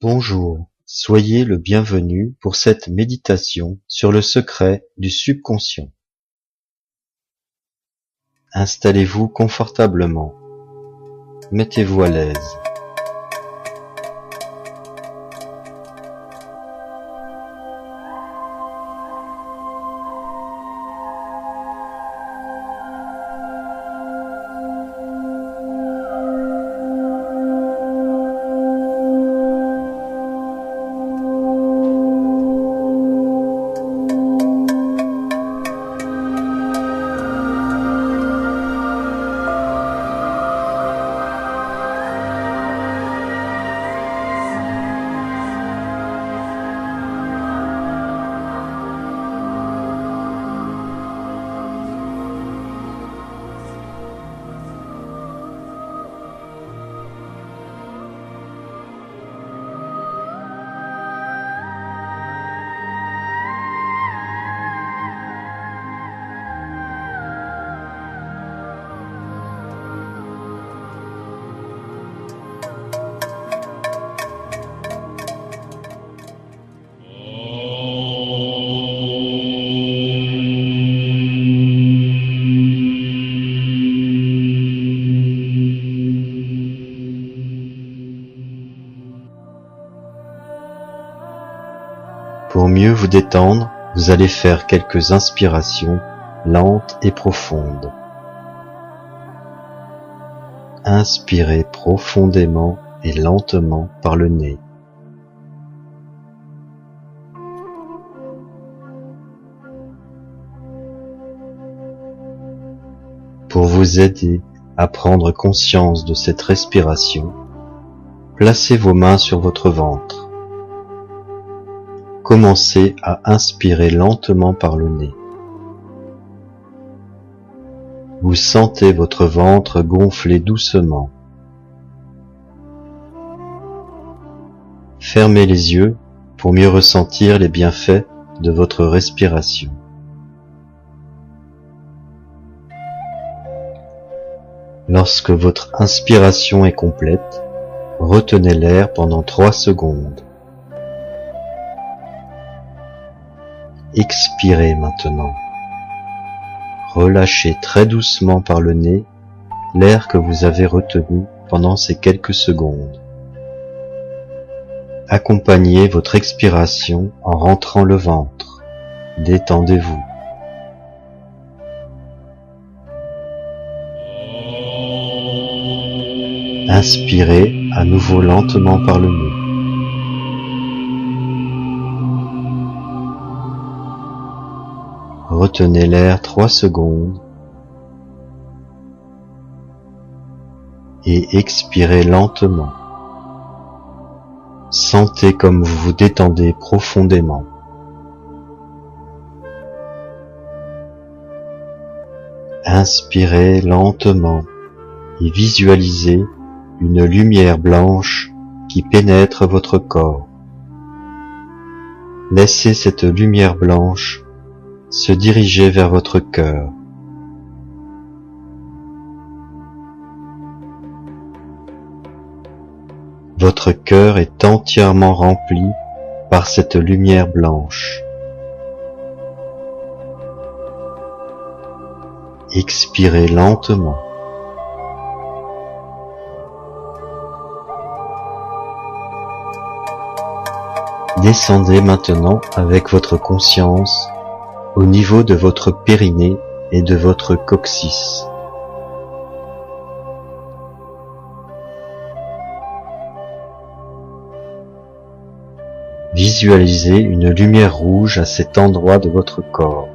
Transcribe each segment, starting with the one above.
Bonjour, soyez le bienvenu pour cette méditation sur le secret du subconscient. Installez-vous confortablement, mettez-vous à l'aise. Pour mieux vous détendre, vous allez faire quelques inspirations lentes et profondes. Inspirez profondément et lentement par le nez. Pour vous aider à prendre conscience de cette respiration, placez vos mains sur votre ventre. Commencez à inspirer lentement par le nez. Vous sentez votre ventre gonfler doucement. Fermez les yeux pour mieux ressentir les bienfaits de votre respiration. Lorsque votre inspiration est complète, retenez l'air pendant 3 secondes. Expirez maintenant. Relâchez très doucement par le nez l'air que vous avez retenu pendant ces quelques secondes. Accompagnez votre expiration en rentrant le ventre. Détendez-vous. Inspirez à nouveau lentement par le nez. Retenez l'air 3 secondes et expirez lentement. Sentez comme vous vous détendez profondément. Inspirez lentement et visualisez une lumière blanche qui pénètre votre corps. Laissez cette lumière blanche se diriger vers votre cœur. Votre cœur est entièrement rempli par cette lumière blanche. Expirez lentement. Descendez maintenant avec votre conscience au niveau de votre périnée et de votre coccyx. Visualisez une lumière rouge à cet endroit de votre corps.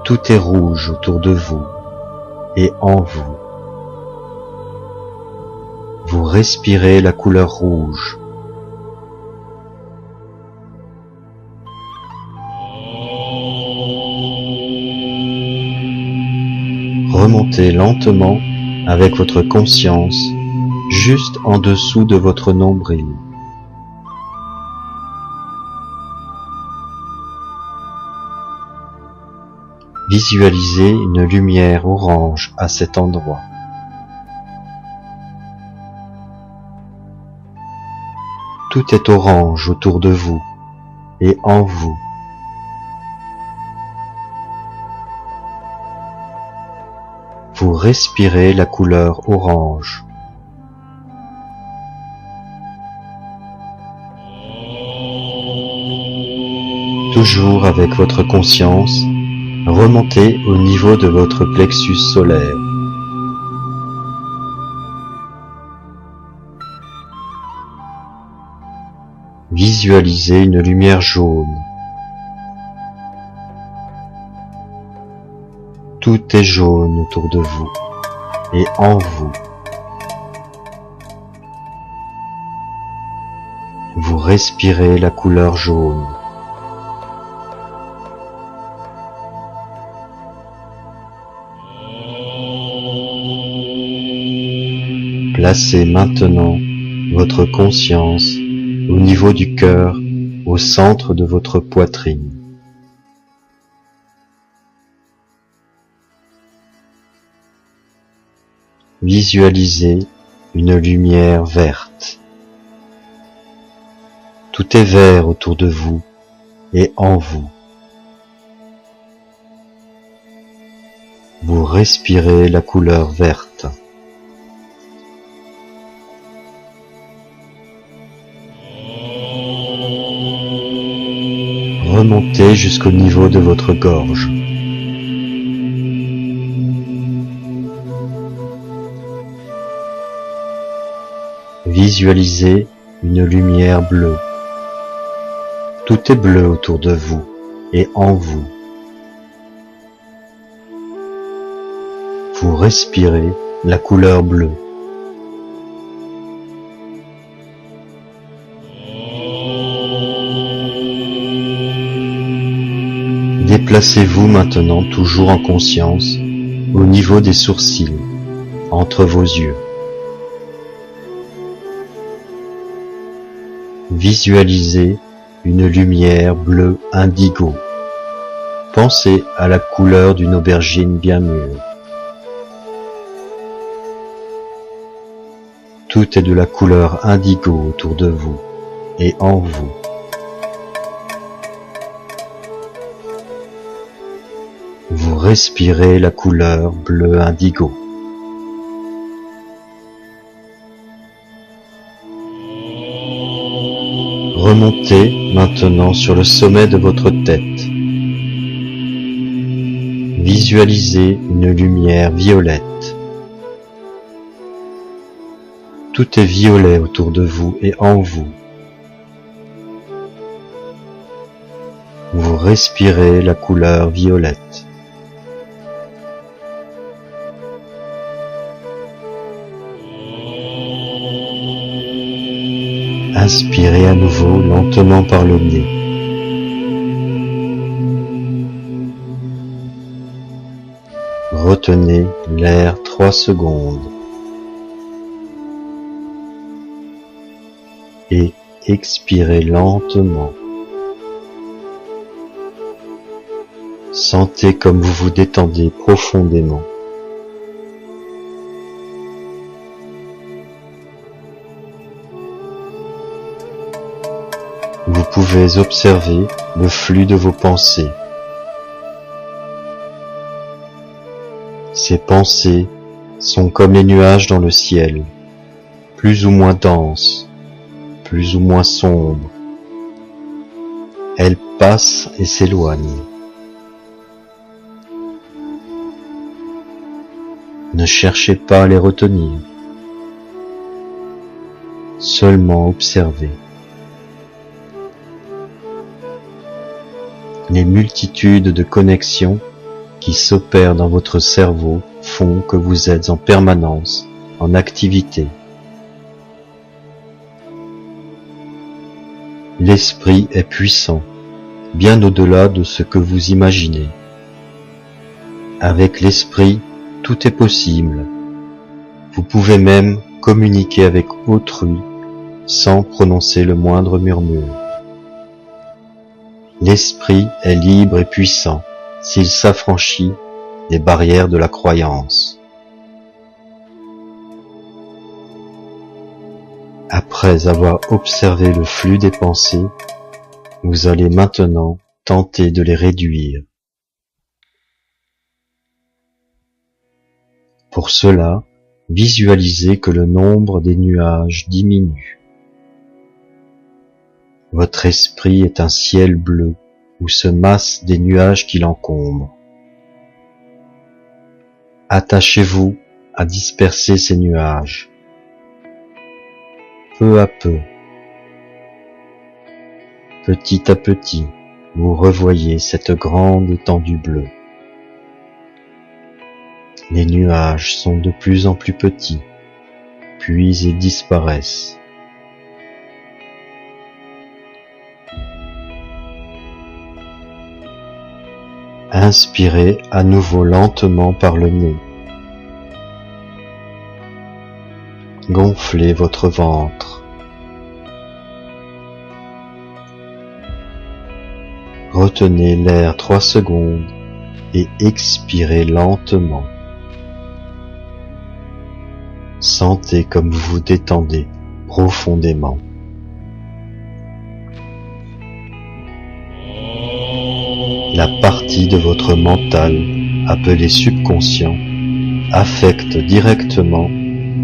Tout est rouge autour de vous et en vous. Vous respirez la couleur rouge. Remontez lentement avec votre conscience juste en dessous de votre nombril. Visualisez une lumière orange à cet endroit. Tout est orange autour de vous et en vous. Vous respirez la couleur orange. Toujours avec votre conscience, remontez au niveau de votre plexus solaire. Visualisez une lumière jaune. Tout est jaune autour de vous et en vous. Vous respirez la couleur jaune. Placez maintenant votre conscience au niveau du cœur, au centre de votre poitrine. Visualisez une lumière verte. Tout est vert autour de vous et en vous. Vous respirez la couleur verte. Remontez jusqu'au niveau de votre gorge. Visualisez une lumière bleue. Tout est bleu autour de vous et en vous. Vous respirez la couleur bleue. Déplacez-vous maintenant toujours en conscience au niveau des sourcils, entre vos yeux. Visualisez une lumière bleue indigo. Pensez à la couleur d'une aubergine bien mûre. Tout est de la couleur indigo autour de vous et en vous. Vous respirez la couleur bleu indigo. Remontez maintenant sur le sommet de votre tête. Visualisez une lumière violette. Tout est violet autour de vous et en vous. Vous respirez la couleur violette. Inspirez à nouveau lentement par le nez. Retenez l'air 3 secondes. Et expirez lentement. Sentez comme vous vous détendez profondément. Vous pouvez observer le flux de vos pensées. Ces pensées sont comme les nuages dans le ciel, plus ou moins denses, plus ou moins sombres. Elles passent et s'éloignent. Ne cherchez pas à les retenir, seulement observez. Les multitudes de connexions qui s'opèrent dans votre cerveau font que vous êtes en permanence en activité. L'esprit est puissant, bien au-delà de ce que vous imaginez. Avec l'esprit, tout est possible. Vous pouvez même communiquer avec autrui sans prononcer le moindre murmure. L'esprit est libre et puissant s'il s'affranchit des barrières de la croyance. Après avoir observé le flux des pensées, vous allez maintenant tenter de les réduire. Pour cela, visualisez que le nombre des nuages diminue. Votre esprit est un ciel bleu où se massent des nuages qui l'encombrent. Attachez-vous à disperser ces nuages. Peu à peu, petit à petit, vous revoyez cette grande étendue bleue. Les nuages sont de plus en plus petits, puis ils disparaissent. Inspirez à nouveau lentement par le nez. Gonflez votre ventre. Retenez l'air 3 secondes et expirez lentement. Sentez comme vous vous détendez profondément. La partie de votre mental, appelée subconscient, affecte directement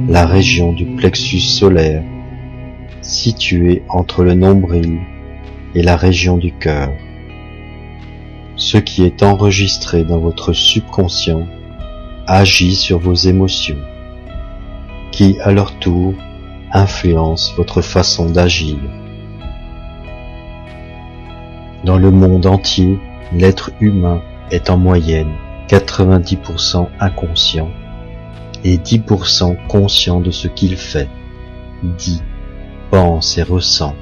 la région du plexus solaire, située entre le nombril et la région du cœur. Ce qui est enregistré dans votre subconscient agit sur vos émotions, qui à leur tour influencent votre façon d'agir. Dans le monde entier, l'être humain est en moyenne 90% inconscient et 10% conscient de ce qu'il fait, dit, pense et ressent.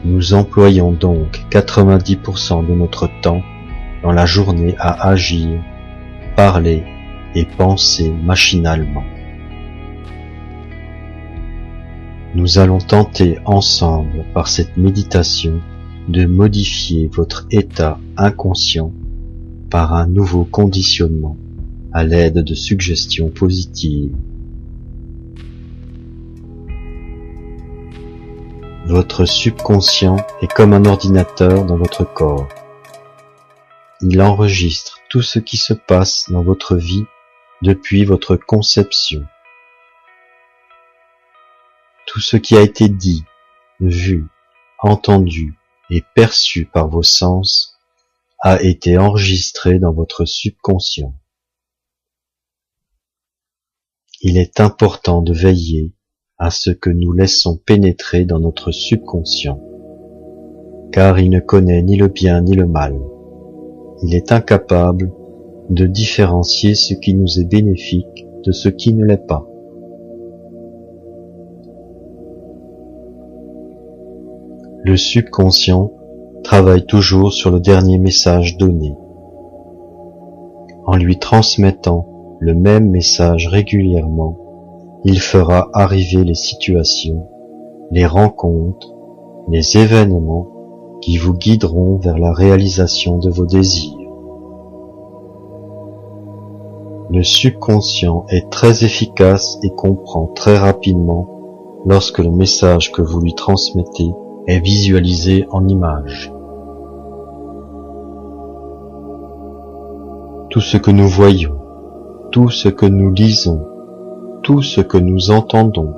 Nous employons donc 90% de notre temps dans la journée à agir, parler et penser machinalement. Nous allons tenter ensemble par cette méditation de modifier votre état inconscient par un nouveau conditionnement à l'aide de suggestions positives. Votre subconscient est comme un ordinateur dans votre corps. Il enregistre tout ce qui se passe dans votre vie depuis votre conception. Tout ce qui a été dit, vu, entendu et perçu par vos sens a été enregistré dans votre subconscient. Il est important de veiller à ce que nous laissons pénétrer dans notre subconscient, car il ne connaît ni le bien ni le mal. Il est incapable de différencier ce qui nous est bénéfique de ce qui ne l'est pas. Le subconscient travaille toujours sur le dernier message donné. En lui transmettant le même message régulièrement, il fera arriver les situations, les rencontres, les événements qui vous guideront vers la réalisation de vos désirs. Le subconscient est très efficace et comprend très rapidement lorsque le message que vous lui transmettez est visualisé en images. Tout ce que nous voyons, tout ce que nous lisons, tout ce que nous entendons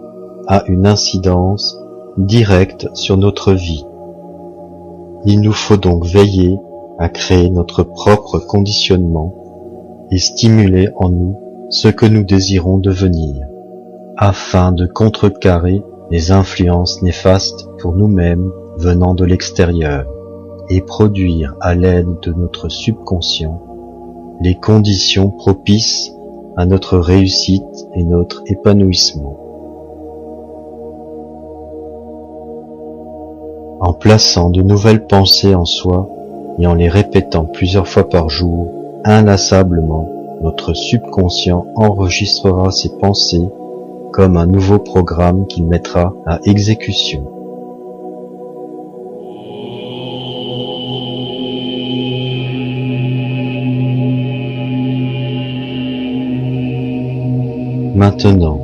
a une incidence directe sur notre vie. Il nous faut donc veiller à créer notre propre conditionnement et stimuler en nous ce que nous désirons devenir, afin de contrecarrer les influences néfastes pour nous-mêmes venant de l'extérieur et produire à l'aide de notre subconscient les conditions propices à notre réussite et notre épanouissement. En plaçant de nouvelles pensées en soi et en les répétant plusieurs fois par jour, inlassablement, notre subconscient enregistrera ces pensées comme un nouveau programme qu'il mettra à exécution. Maintenant,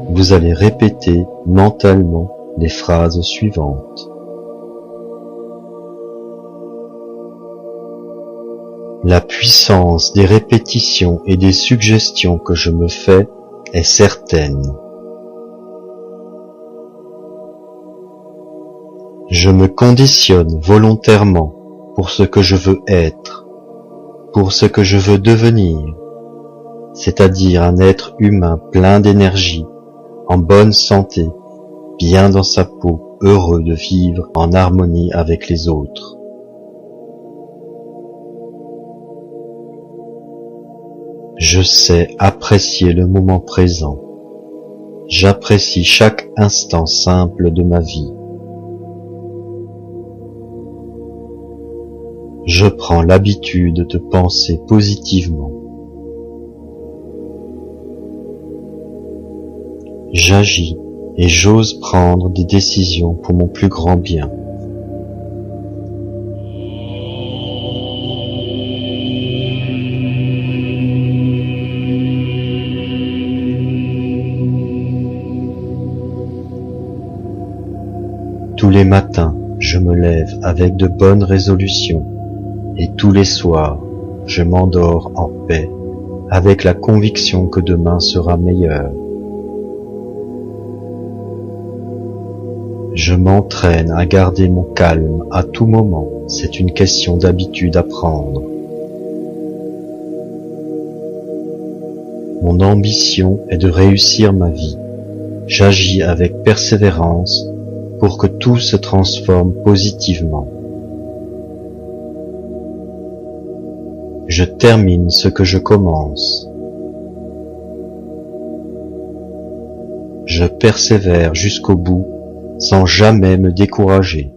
vous allez répéter mentalement les phrases suivantes. La puissance des répétitions et des suggestions que je me fais est certaine. Je me conditionne volontairement pour ce que je veux être, pour ce que je veux devenir, c'est-à-dire un être humain plein d'énergie, en bonne santé, bien dans sa peau, heureux de vivre en harmonie avec les autres. Je sais apprécier le moment présent. J'apprécie chaque instant simple de ma vie. Je prends l'habitude de penser positivement. J'agis et j'ose prendre des décisions pour mon plus grand bien. Tous les matins, je me lève avec de bonnes résolutions et tous les soirs, je m'endors en paix avec la conviction que demain sera meilleur. Je m'entraîne à garder mon calme à tout moment, c'est une question d'habitude à prendre. Mon ambition est de réussir ma vie. J'agis avec persévérance pour que tout se transforme positivement. Je termine ce que je commence. Je persévère jusqu'au bout sans jamais me décourager.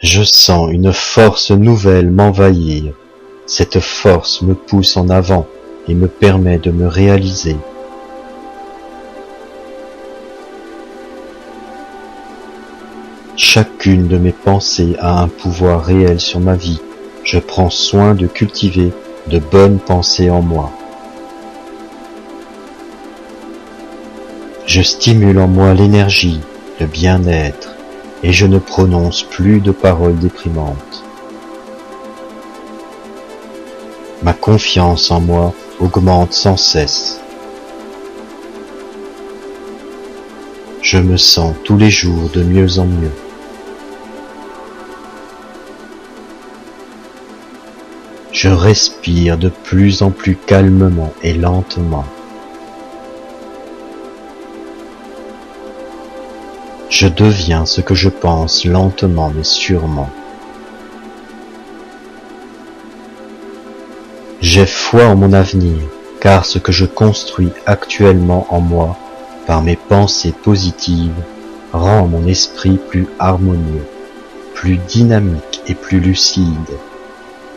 Je sens une force nouvelle m'envahir. Cette force me pousse en avant et me permet de me réaliser. Chacune de mes pensées a un pouvoir réel sur ma vie. Je prends soin de cultiver de bonnes pensées en moi. Je stimule en moi l'énergie, le bien-être, et je ne prononce plus de paroles déprimantes. Ma confiance en moi augmente sans cesse. Je me sens tous les jours de mieux en mieux. Je respire de plus en plus calmement et lentement. Je deviens ce que je pense lentement mais sûrement. J'ai foi en mon avenir, car ce que je construis actuellement en moi, par mes pensées positives, rend mon esprit plus harmonieux, plus dynamique et plus lucide.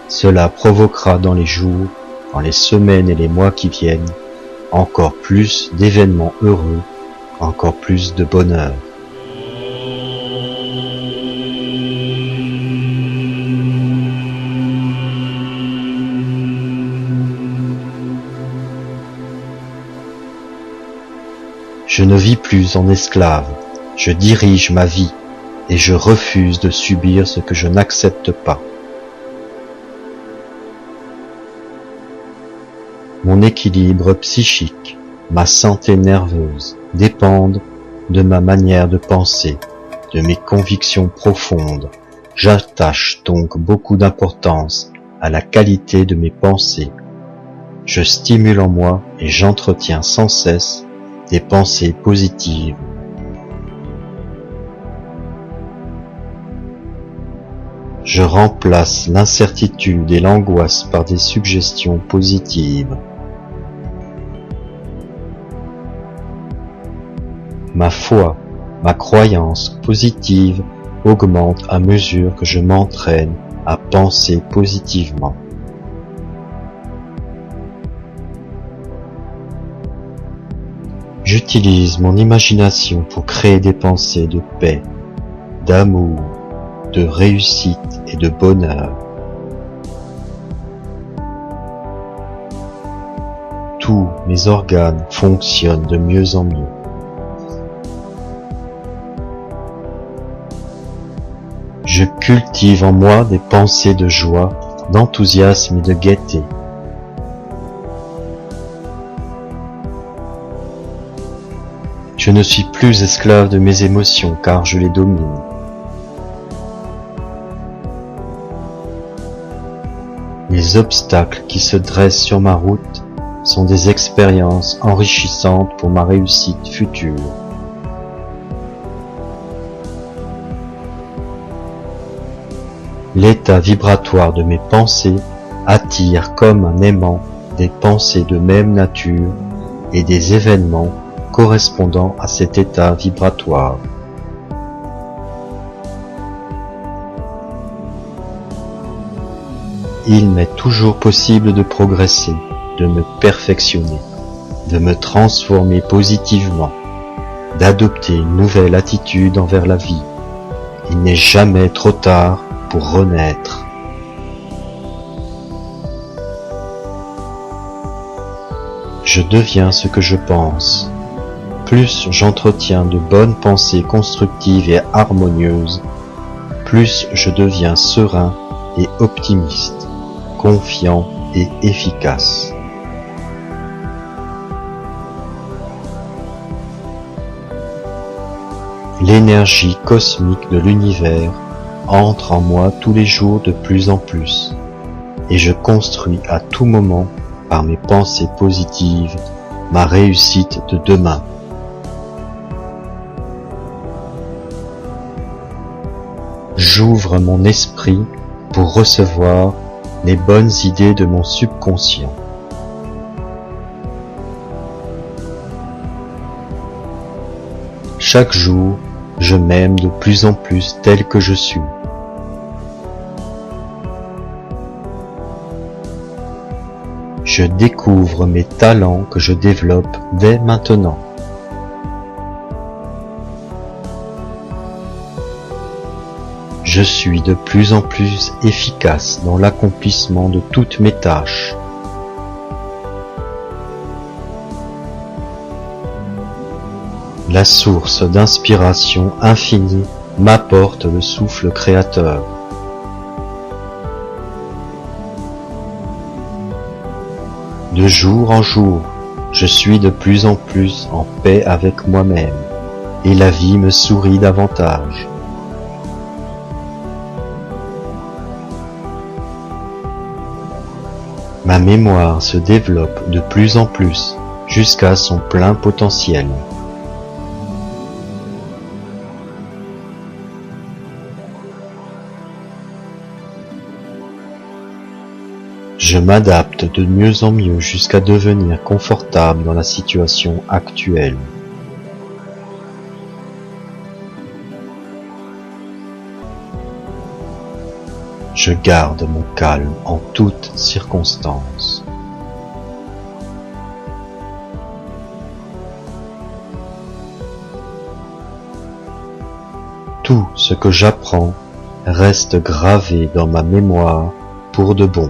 Cela provoquera dans les jours, dans les semaines et les mois qui viennent, encore plus d'événements heureux, encore plus de bonheur. Je ne vis plus en esclave, je dirige ma vie et je refuse de subir ce que je n'accepte pas. Mon équilibre psychique, ma santé nerveuse dépendent de ma manière de penser, de mes convictions profondes. J'attache donc beaucoup d'importance à la qualité de mes pensées. Je stimule en moi et j'entretiens sans cesse des pensées positives. Je remplace l'incertitude et l'angoisse par des suggestions positives. Ma foi, ma croyance positive augmente à mesure que je m'entraîne à penser positivement. J'utilise mon imagination pour créer des pensées de paix, d'amour, de réussite et de bonheur. Tous mes organes fonctionnent de mieux en mieux. Je cultive en moi des pensées de joie, d'enthousiasme et de gaieté. Je ne suis plus esclave de mes émotions car je les domine. Les obstacles qui se dressent sur ma route sont des expériences enrichissantes pour ma réussite future. L'état vibratoire de mes pensées attire comme un aimant des pensées de même nature et des événements correspondant à cet état vibratoire. Il m'est toujours possible de progresser, de me perfectionner, de me transformer positivement, d'adopter une nouvelle attitude envers la vie. Il n'est jamais trop tard pour renaître. Je deviens ce que je pense. Plus j'entretiens de bonnes pensées constructives et harmonieuses, plus je deviens serein et optimiste, confiant et efficace. L'énergie cosmique de l'univers entre en moi tous les jours de plus en plus, et je construis à tout moment, par mes pensées positives, ma réussite de demain. J'ouvre mon esprit pour recevoir les bonnes idées de mon subconscient. Chaque jour, je m'aime de plus en plus tel que je suis. Je découvre mes talents que je développe dès maintenant. Je suis de plus en plus efficace dans l'accomplissement de toutes mes tâches. La source d'inspiration infinie m'apporte le souffle créateur. De jour en jour, je suis de plus en plus en paix avec moi-même, et la vie me sourit davantage. Ma mémoire se développe de plus en plus jusqu'à son plein potentiel. Je m'adapte de mieux en mieux jusqu'à devenir confortable dans la situation actuelle. Je garde mon calme en toutes circonstances. Tout ce que j'apprends reste gravé dans ma mémoire pour de bon.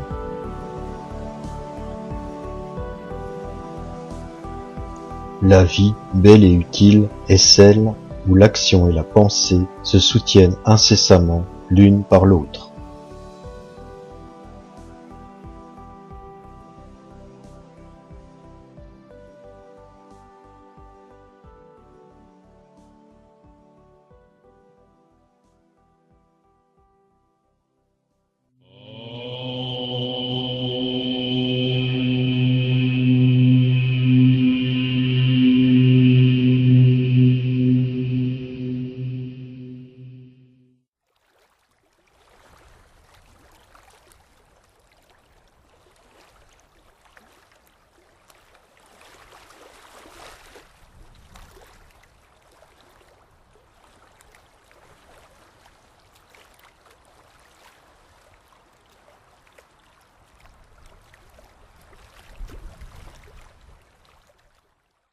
La vie, belle et utile, est celle où l'action et la pensée se soutiennent incessamment l'une par l'autre.